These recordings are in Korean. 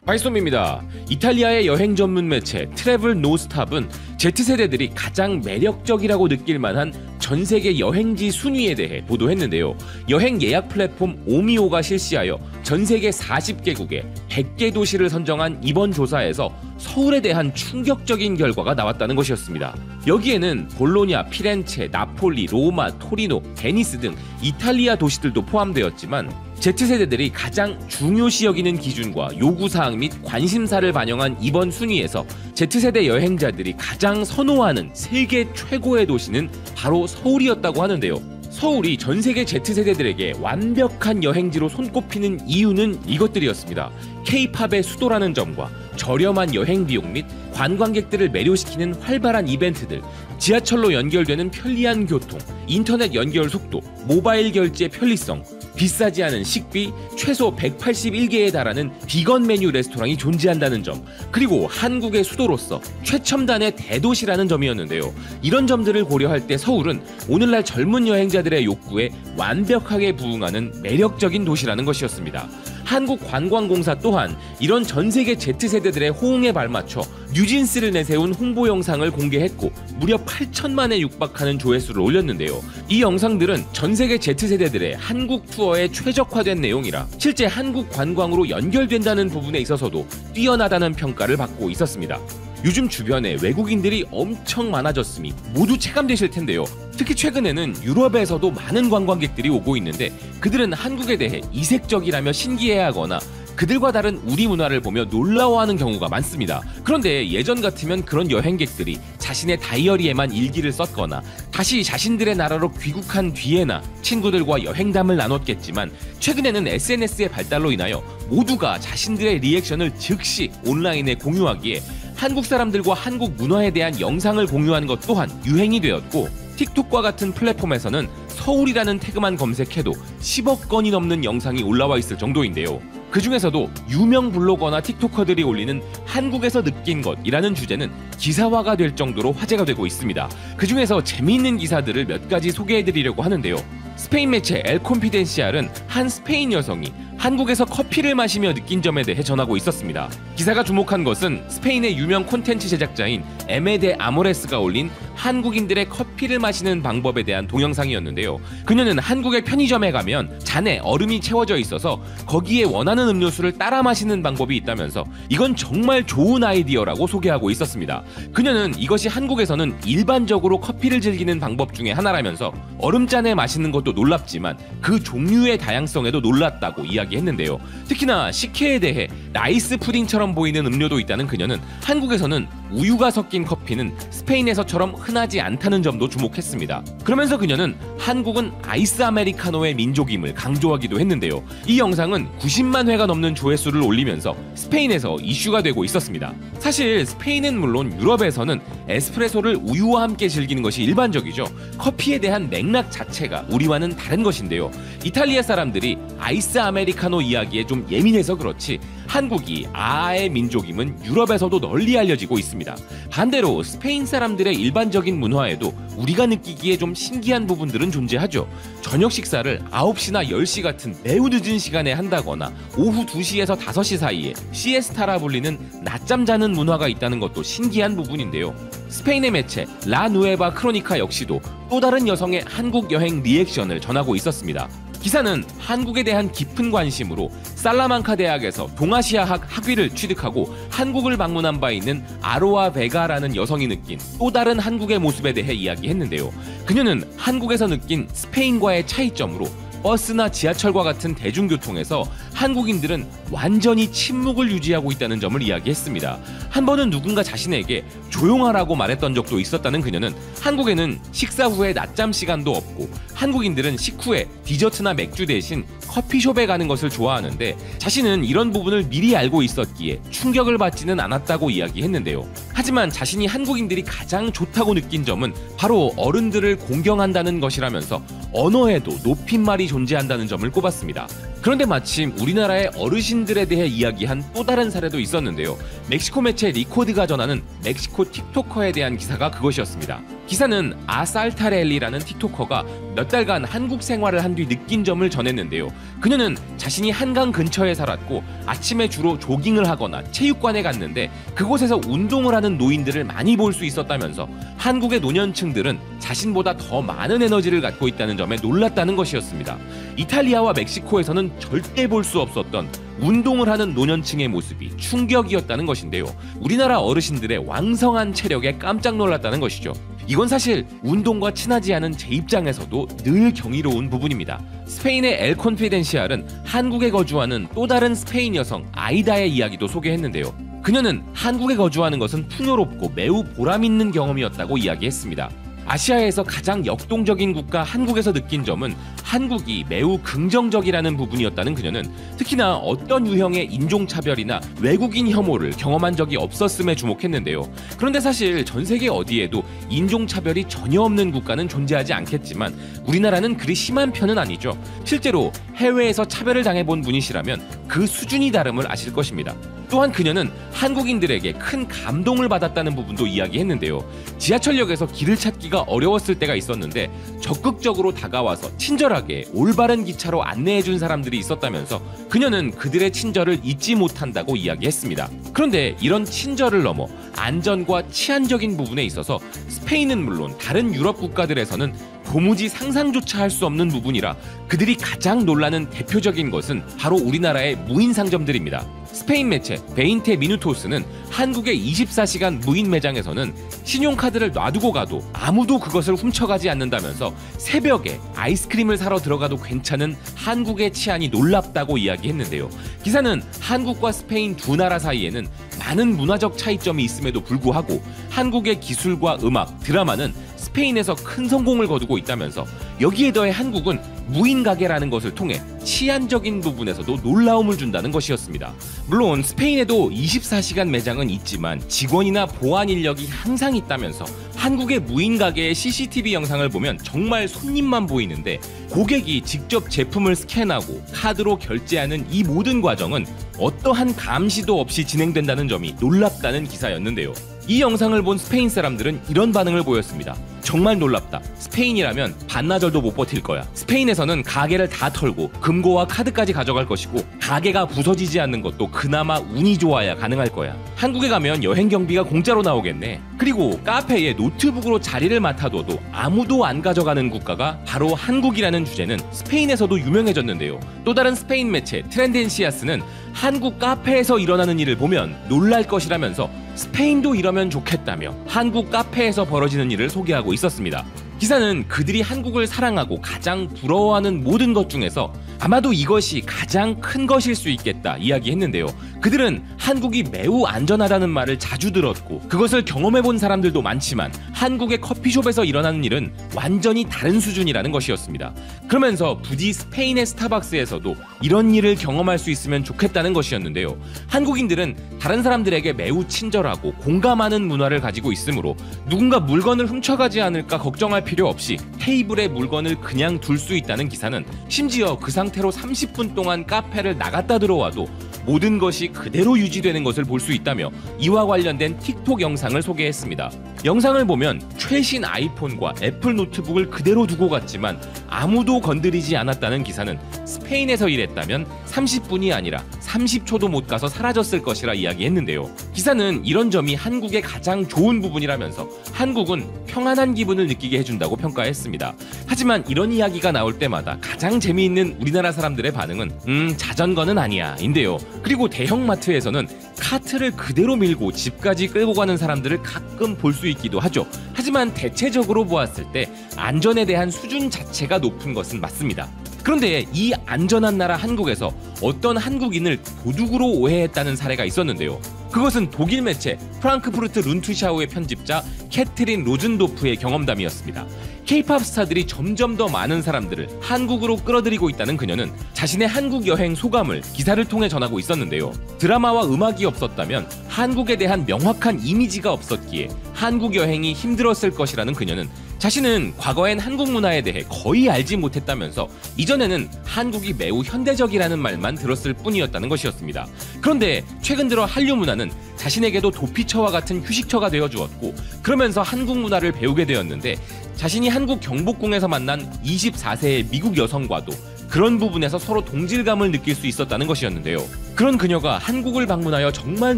바이솜입니다. 이탈리아의 여행 전문 매체 트래블 노스탑은 Z세대들이 가장 매력적이라고 느낄 만한 전세계 여행지 순위에 대해 보도했는데요. 여행 예약 플랫폼 오미오가 실시하여 전세계 40개국의 100개 도시를 선정한 이번 조사에서 서울에 대한 충격적인 결과가 나왔다는 것이었습니다. 여기에는 볼로냐, 피렌체, 나폴리, 로마, 토리노, 베니스 등 이탈리아 도시들도 포함되었지만 Z세대들이 가장 중요시 여기는 기준과 요구사항 및 관심사를 반영한 이번 순위에서 Z세대 여행자들이 가장 선호하는 세계 최고의 도시는 바로 서울이었다고 하는데요. 서울이 전세계 Z세대들에게 완벽한 여행지로 손꼽히는 이유는 이것들이었습니다. K-팝의 수도라는 점과 저렴한 여행 비용 및 관광객들을 매료시키는 활발한 이벤트들, 지하철로 연결되는 편리한 교통, 인터넷 연결 속도, 모바일 결제 편리성, 비싸지 않은 식비, 최소 181개에 달하는 비건 메뉴 레스토랑이 존재한다는 점, 그리고 한국의 수도로서 최첨단의 대도시라는 점이었는데요. 이런 점들을 고려할 때 서울은 오늘날 젊은 여행자들의 욕구에 완벽하게 부응하는 매력적인 도시라는 것이었습니다. 한국관광공사 또한 이런 전세계 Z세대들의 호응에 발맞춰 뉴진스를 내세운 홍보 영상을 공개했고 무려 8천만에 육박하는 조회수를 올렸는데요. 이 영상들은 전세계 Z세대들의 한국 투어에 최적화된 내용이라 실제 한국 관광으로 연결된다는 부분에 있어서도 뛰어나다는 평가를 받고 있었습니다. 요즘 주변에 외국인들이 엄청 많아졌음이 모두 체감되실 텐데요. 특히 최근에는 유럽에서도 많은 관광객들이 오고 있는데 그들은 한국에 대해 이색적이라며 신기해하거나 그들과 다른 우리 문화를 보며 놀라워하는 경우가 많습니다. 그런데 예전 같으면 그런 여행객들이 자신의 다이어리에만 일기를 썼거나 다시 자신들의 나라로 귀국한 뒤에나 친구들과 여행담을 나눴겠지만 최근에는 SNS의 발달로 인하여 모두가 자신들의 리액션을 즉시 온라인에 공유하기에 한국 사람들과 한국 문화에 대한 영상을 공유하는 것 또한 유행이 되었고 틱톡과 같은 플랫폼에서는 서울이라는 태그만 검색해도 10억 건이 넘는 영상이 올라와 있을 정도인데요. 그 중에서도 유명 블로거나 틱토커들이 올리는 한국에서 느낀 것이라는 주제는 기사화가 될 정도로 화제가 되고 있습니다. 그 중에서 재미있는 기사들을 몇 가지 소개해드리려고 하는데요. 스페인 매체 엘 콤피덴시알은 한 스페인 여성이 한국에서 커피를 마시며 느낀 점에 대해 전하고 있었습니다. 기사가 주목한 것은 스페인의 유명 콘텐츠 제작자인 에메데 아모레스가 올린 한국인들의 커피를 마시는 방법에 대한 동영상이었는데요. 그녀는 한국의 편의점에 가면 잔에 얼음이 채워져 있어서 거기에 원하는 음료수를 따라 마시는 방법이 있다면서 이건 정말 좋은 아이디어라고 소개하고 있었습니다. 그녀는 이것이 한국에서는 일반적으로 커피를 즐기는 방법 중에 하나라면서 얼음잔에 마시는 것도 놀랍지만 그 종류의 다양성에도 놀랐다고 이야기했는데요. 특히나 식혜에 대해 라이스 푸딩처럼 보이는 음료도 있다는 그녀는 한국에서는 우유가 섞인 커피는 스페인에서처럼 흔하지 않다는 점도 주목했습니다. 그러면서 그녀는 한국은 아이스 아메리카노의 민족임을 강조하기도 했는데요. 이 영상은 90만 회가 넘는 조회수를 올리면서 스페인에서 이슈가 되고 있었습니다. 사실 스페인은 물론 유럽에서는 에스프레소를 우유와 함께 즐기는 것이 일반적이죠. 커피에 대한 맥락 자체가 우리와는 다른 것인데요. 이탈리아 사람들이 아이스 아메리카노 이야기에 좀 예민해서 그렇지 한국이 아아의 민족임은 유럽에서도 널리 알려지고 있습니다. 반대로 스페인 사람들의 일반적인 문화에도 우리가 느끼기에 좀 신기한 부분들은 존재하죠. 저녁 식사를 9시나 10시 같은 매우 늦은 시간에 한다거나 오후 2시에서 5시 사이에 시에스타라 불리는 낮잠 자는 문화가 있다는 것도 신기한 부분인데요. 스페인의 매체 라 누에바 크로니카 역시도 또 다른 여성의 한국 여행 리액션을 전하고 있었습니다. 기사는 한국에 대한 깊은 관심으로 살라만카 대학에서 동아시아학 학위를 취득하고 한국을 방문한 바 있는 아로아 베가라는 여성이 느낀 또 다른 한국의 모습에 대해 이야기했는데요. 그녀는 한국에서 느낀 스페인과의 차이점으로 버스나 지하철과 같은 대중교통에서 한국인들은 완전히 침묵을 유지하고 있다는 점을 이야기했습니다. 한 번은 누군가 자신에게 조용하라고 말했던 적도 있었다는 그녀는 한국에는 식사 후에 낮잠 시간도 없고 한국인들은 식후에 디저트나 맥주 대신 커피숍에 가는 것을 좋아하는데 자신은 이런 부분을 미리 알고 있었기에 충격을 받지는 않았다고 이야기했는데요. 하지만 자신이 한국인들이 가장 좋다고 느낀 점은 바로 어른들을 공경한다는 것이라면서 언어에도 높임말이 존재한다는 점을 꼽았습니다. 그런데 마침 우리나라의 어르신들에 대해 이야기한 또 다른 사례도 있었는데요. 멕시코 매체 리코드가 전하는 멕시코 틱토커에 대한 기사가 그것이었습니다. 기사는 아살타렐리라는 틱토커가 몇 달간 한국 생활을 한 뒤 느낀 점을 전했는데요. 그녀는 자신이 한강 근처에 살았고 아침에 주로 조깅을 하거나 체육관에 갔는데 그곳에서 운동을 하는 노인들을 많이 볼 수 있었다면서 한국의 노년층들은 자신보다 더 많은 에너지를 갖고 있다는 점에 놀랐다는 것이었습니다. 이탈리아와 멕시코에서는 절대 볼 수 없었던 운동을 하는 노년층의 모습이 충격이었다는 것인데요. 우리나라 어르신들의 왕성한 체력에 깜짝 놀랐다는 것이죠. 이건 사실 운동과 친하지 않은 제 입장에서도 늘 경이로운 부분입니다. 스페인의 엘 콘피덴시알은 한국에 거주하는 또 다른 스페인 여성 아이다의 이야기도 소개했는데요. 그녀는 한국에 거주하는 것은 풍요롭고 매우 보람있는 경험이었다고 이야기했습니다. 아시아에서 가장 역동적인 국가 한국에서 느낀 점은 한국이 매우 긍정적이라는 부분이었다는 그녀는 특히나 어떤 유형의 인종차별이나 외국인 혐오를 경험한 적이 없었음에 주목했는데요. 그런데 사실 전 세계 어디에도 인종차별이 전혀 없는 국가는 존재하지 않겠지만 우리나라는 그리 심한 편은 아니죠. 실제로 해외에서 차별을 당해본 분이시라면 그 수준이 다름을 아실 것입니다. 또한 그녀는 한국인들에게 큰 감동을 받았다는 부분도 이야기했는데요. 지하철역에서 길을 찾기가 어려웠을 때가 있었는데 적극적으로 다가와서 친절하게 올바른 기차로 안내해준 사람들이 있었다면서 그녀는 그들의 친절을 잊지 못한다고 이야기했습니다. 그런데 이런 친절을 넘어 안전과 치안적인 부분에 있어서 스페인은 물론 다른 유럽 국가들에서는 도무지 상상조차 할 수 없는 부분이라 그들이 가장 놀라는 대표적인 것은 바로 우리나라의 무인 상점들입니다. 스페인 매체 베인테 미누토스는 한국의 24시간 무인 매장에서는 신용카드를 놔두고 가도 아무도 그것을 훔쳐가지 않는다면서 새벽에 아이스크림을 사러 들어가도 괜찮은 한국의 치안이 놀랍다고 이야기했는데요. 기사는 한국과 스페인 두 나라 사이에는 많은 문화적 차이점이 있음에도 불구하고 한국의 기술과 음악, 드라마는 스페인에서 큰 성공을 거두고 있다면서 여기에 더해 한국은 무인 가게라는 것을 통해 치안적인 부분에서도 놀라움을 준다는 것이었습니다. 물론 스페인에도 24시간 매장은 있지만 직원이나 보안 인력이 항상 있다면서 한국의 무인 가게의 CCTV 영상을 보면 정말 손님만 보이는데 고객이 직접 제품을 스캔하고 카드로 결제하는 이 모든 과정은 어떠한 감시도 없이 진행된다는 점이 놀랍다는 기사였는데요. 이 영상을 본 스페인 사람들은 이런 반응을 보였습니다. 정말 놀랍다. 스페인이라면 반나절도 못 버틸 거야. 스페인에서는 가게를 다 털고 금고와 카드까지 가져갈 것이고 가게가 부서지지 않는 것도 그나마 운이 좋아야 가능할 거야. 한국에 가면 여행 경비가 공짜로 나오겠네. 그리고 카페에 노트북으로 자리를 맡아둬도 아무도 안 가져가는 국가가 바로 한국이라는 주제는 스페인에서도 유명해졌는데요. 또 다른 스페인 매체 트렌덴시아스는 한국 카페에서 일어나는 일을 보면 놀랄 것이라면서 스페인도 이러면 좋겠다며 한국 카페에서 벌어지는 일을 소개하고 있었습니다. 기사는 그들이 한국을 사랑하고 가장 부러워하는 모든 것 중에서 아마도 이것이 가장 큰 것일 수 있겠다 이야기했는데요. 그들은 한국이 매우 안전하다는 말을 자주 들었고 그것을 경험해본 사람들도 많지만 한국의 커피숍에서 일어나는 일은 완전히 다른 수준이라는 것이었습니다. 그러면서 부디 스페인의 스타벅스에서도 이런 일을 경험할 수 있으면 좋겠다는 것이었는데요. 한국인들은 다른 사람들에게 매우 친절하고 공감하는 문화를 가지고 있으므로 누군가 물건을 훔쳐가지 않을까 걱정할 필요 없이 테이블에 물건을 그냥 둘 수 있다는 기사는 심지어 그 상태로 30분 동안 카페를 나갔다 들어와도 모든 것이 그대로 유지되는 것을 볼 수 있다며 이와 관련된 틱톡 영상을 소개했습니다. 영상을 보면 최신 아이폰과 애플 노트북을 그대로 두고 갔지만 아무도 건드리지 않았다는 기사는 스페인에서 일했다면 30분이 아니라 30초도 못 가서 사라졌을 것이라 이야기했는데요. 기사는 이런 점이 한국의 가장 좋은 부분이라면서 한국은 평안한 기분을 느끼게 해준다고 평가했습니다. 하지만 이런 이야기가 나올 때마다 가장 재미있는 우리나라 사람들의 반응은 자전거는 아니야 인데요. 그리고 대형마트에서는 카트를 그대로 밀고 집까지 끌고 가는 사람들을 가끔 볼 수 있기도 하죠. 하지만 대체적으로 보았을 때 안전에 대한 수준 자체가 높은 것은 맞습니다. 그런데 이 안전한 나라 한국에서 어떤 한국인을 도둑으로 오해했다는 사례가 있었는데요. 그것은 독일 매체 프랑크푸르트 룬투샤우의 편집자 캐트린 로즌도프의 경험담이었습니다. K-팝 스타들이 점점 더 많은 사람들을 한국으로 끌어들이고 있다는 그녀는 자신의 한국 여행 소감을 기사를 통해 전하고 있었는데요. 드라마와 음악이 없었다면 한국에 대한 명확한 이미지가 없었기에 한국 여행이 힘들었을 것이라는 그녀는 자신은 과거엔 한국 문화에 대해 거의 알지 못했다면서 이전에는 한국이 매우 현대적이라는 말만 들었을 뿐이었다는 것이었습니다. 그런데 최근 들어 한류 문화는 자신에게도 도피처와 같은 휴식처가 되어 주었고, 그러면서 한국 문화를 배우게 되었는데, 자신이 한국 경복궁에서 만난 24세의 미국 여성과도 그런 부분에서 서로 동질감을 느낄 수 있었다는 것이었는데요. 그런 그녀가 한국을 방문하여 정말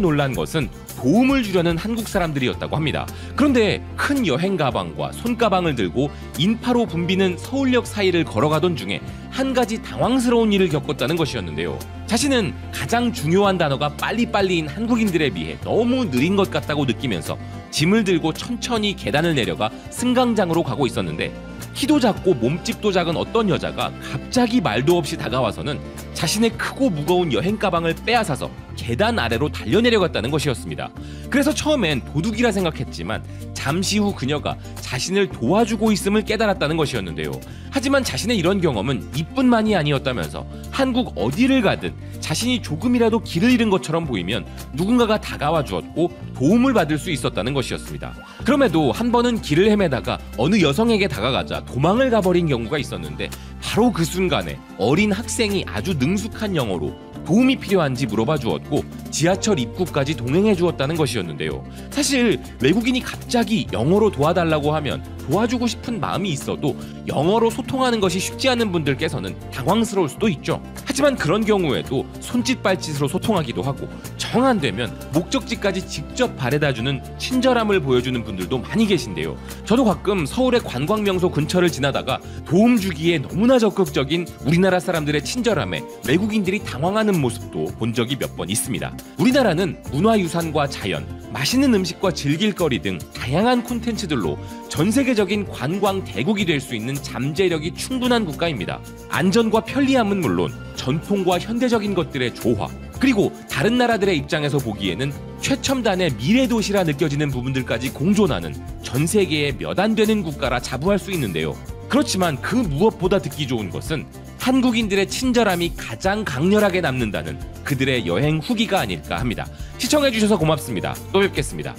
놀란 것은 도움을 주려는 한국 사람들이었다고 합니다. 그런데 큰 여행 가방과 손가방을 들고 인파로 붐비는 서울역 사이를 걸어가던 중에 한 가지 당황스러운 일을 겪었다는 것이었는데요. 자신은 가장 중요한 단어가 빨리빨리인 한국인들에 비해 너무 느린 것 같다고 느끼면서 짐을 들고 천천히 계단을 내려가 승강장으로 가고 있었는데, 키도 작고 몸집도 작은 어떤 여자가 갑자기 말도 없이 다가와서는 자신의 크고 무거운 여행 가방을 빼앗아서 계단 아래로 달려내려갔다는 것이었습니다. 그래서 처음엔 도둑이라 생각했지만 잠시 후 그녀가 자신을 도와주고 있음을 깨달았다는 것이었는데요. 하지만 자신의 이런 경험은 이뿐만이 아니었다면서 한국 어디를 가든 자신이 조금이라도 길을 잃은 것처럼 보이면 누군가가 다가와 주었고 도움을 받을 수 있었다는 것이었습니다. 그럼에도 한 번은 길을 헤매다가 어느 여성에게 다가가자 도망을 가버린 경우가 있었는데, 바로 그 순간에 어린 학생이 아주 능숙한 영어로 도움이 필요한지 물어봐 주었고 지하철 입구까지 동행해 주었다는 것이었는데요. 사실 외국인이 갑자기 영어로 도와달라고 하면 도와주고 싶은 마음이 있어도 영어로 소통하는 것이 쉽지 않은 분들께서는 당황스러울 수도 있죠. 하지만 그런 경우에도 손짓 발짓으로 소통하기도 하고 정 안 되면 목적지까지 직접 바래다주는 친절함을 보여주는 분들도 많이 계신데요. 저도 가끔 서울의 관광명소 근처를 지나다가 도움 주기에 너무나 적극적인 우리나라 사람들의 친절함에 외국인들이 당황하는 모습도 본 적이 몇 번 있습니다. 우리나라는 문화유산과 자연, 맛있는 음식과 즐길거리 등 다양한 콘텐츠들로 전 세계적인 관광 대국이 될 수 있는 잠재력이 충분한 국가입니다. 안전과 편리함은 물론 전통과 현대적인 것들의 조화, 그리고 다른 나라들의 입장에서 보기에는 최첨단의 미래 도시라 느껴지는 부분들까지 공존하는 전 세계의 몇 안 되는 국가라 자부할 수 있는데요. 그렇지만 그 무엇보다 듣기 좋은 것은 한국인들의 친절함이 가장 강렬하게 남는다는 그들의 여행 후기가 아닐까 합니다. 시청해주셔서 고맙습니다. 또 뵙겠습니다.